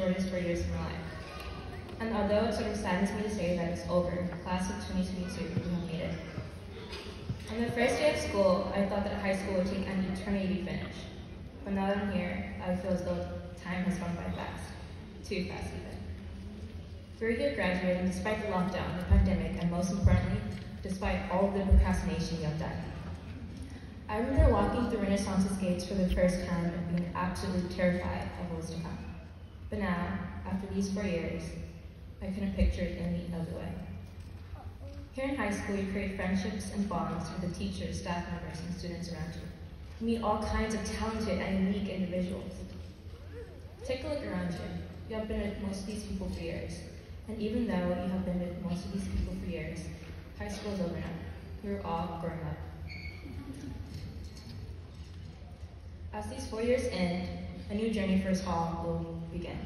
shortest 4 years of my life. And although it sort of saddens me to say that it's over, class of 2022, we have made it. On the first day of school, I thought that high school would take an eternity to finish. But now that I'm here, I feel as though time has gone by fast. Too fast even. We're here graduating despite the lockdown, the pandemic, and most importantly, despite all of the procrastination we have done. I remember walking through Renaissance's gates for the first time and being absolutely terrified of what was to come. But now, after these 4 years, I couldn't picture it any other way. Here in high school, you create friendships and bonds with the teachers, staff members, and students around you. You meet all kinds of talented and unique individuals. Take a look around you. You have been with most of these people for years. And even though you have been with most of these people for years, high school is over now. You're all grown up. As these 4 years end, a new journey for us all will begin.